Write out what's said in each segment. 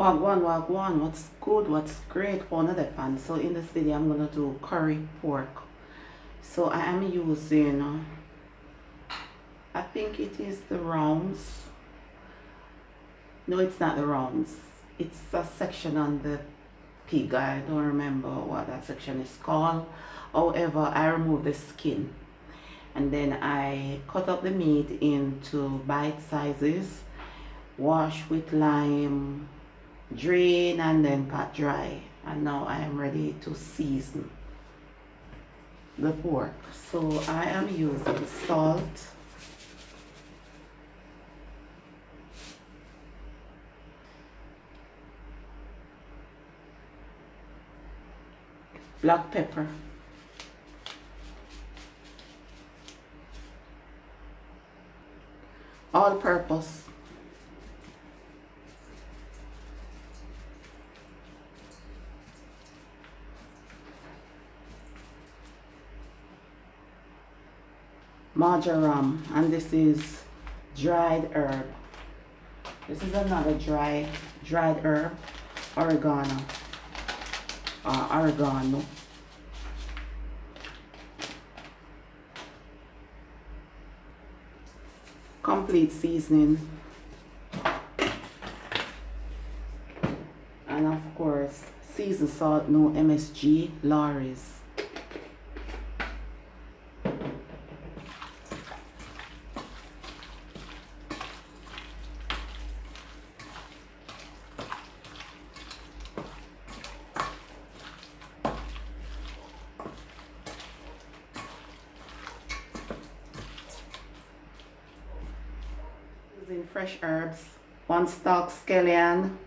Wagwan, what's good, what's great for another pan. So in this video I'm gonna do curry pork. So I am using I think it is the rounds. No, it's not the rounds. It's a section on the pig. I don't remember what that section is called. However, I remove the skin and then I cut up the meat into bite sizes, wash with lime, drain, and then pat dry. And now I am ready to season the pork. So I am using salt, black pepper, all purpose, marjoram, and this is dried herb. This is another dried herb, oregano. Complete seasoning, and of course seasoned salt, no MSG, Lawry's. Using fresh herbs, 1 stalk scallion,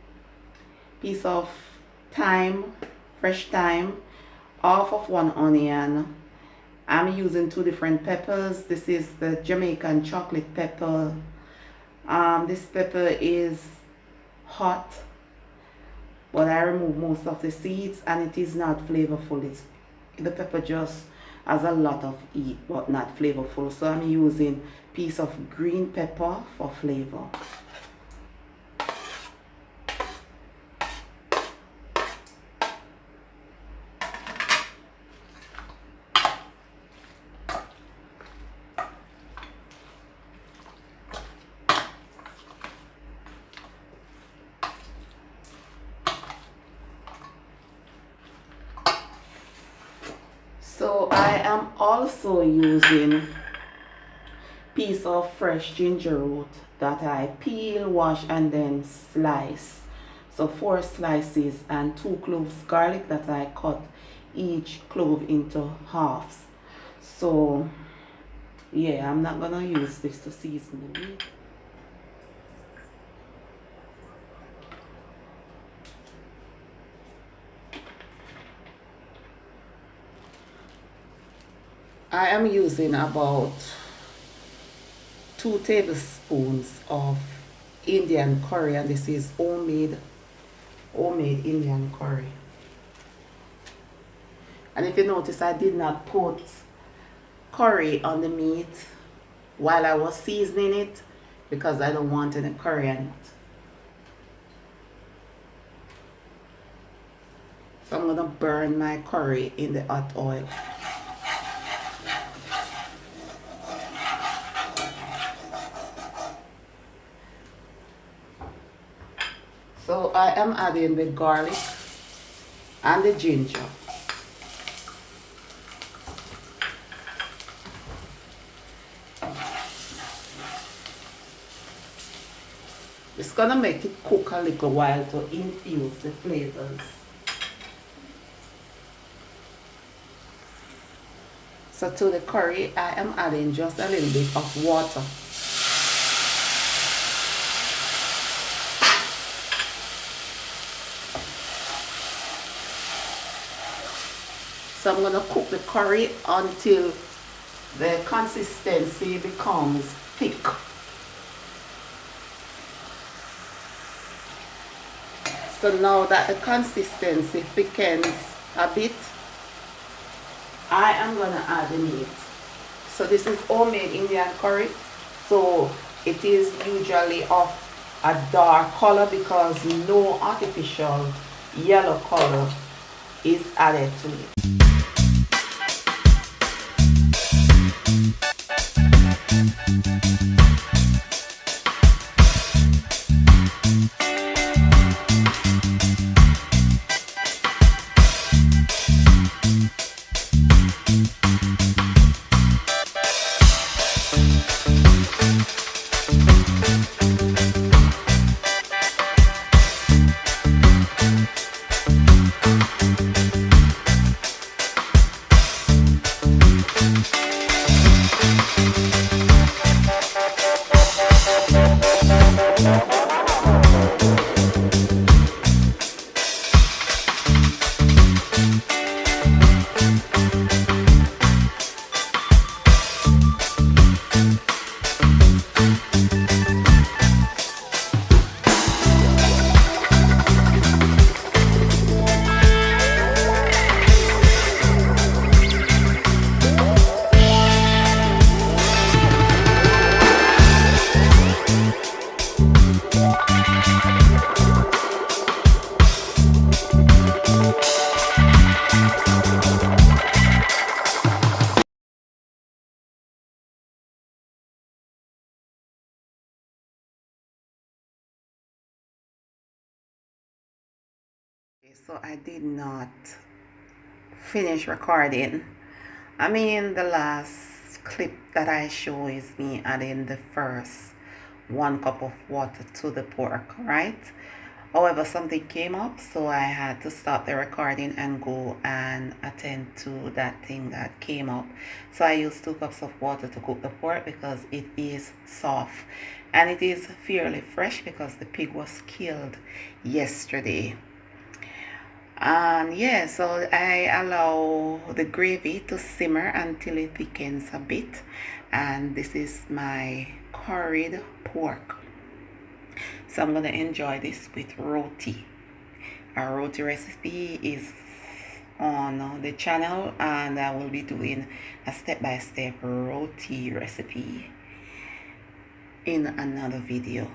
piece of thyme, fresh thyme, half of 1 onion. I'm using 2 different peppers. This is the Jamaican chocolate pepper. This pepper is hot, but I remove most of the seeds and it is not flavorful. The pepper just has a lot of heat but not flavorful, so I'm using piece of green pepper for flavor. So I am also using piece of fresh ginger root that I peel, wash, and then slice. So 4 slices, and 2 cloves garlic that I cut each clove into halves. So yeah, I'm not gonna use this to season the meat. I am using about 2 tablespoons of Indian curry, and this is homemade Indian curry. And if you notice, I did not put curry on the meat while I was seasoning it because I don't want any curry on it. So I'm gonna burn my curry in the hot oil. So I am adding the garlic and the ginger. It's gonna make it cook a little while to infuse the flavors. So to the curry, I am adding just a little bit of water. So I'm going to cook the curry until the consistency becomes thick. So now that the consistency thickens a bit, I am going to add the meat. So this is homemade Indian curry. So it is usually of a dark color because no artificial yellow color is added to it. So I did not finish recording. I mean, the last clip that I show is me adding the first 1 cup of water to the pork, right? However, something came up, so I had to stop the recording and go and attend to that thing that came up. So I used 2 cups of water to cook the pork because it is soft and it is fairly fresh because the pig was killed yesterday. And yeah, so I allow the gravy to simmer until it thickens a bit. And this is my curried pork. So I'm gonna enjoy this with roti. Our roti recipe is on the channel, and I will be doing a step-by-step roti recipe in another video.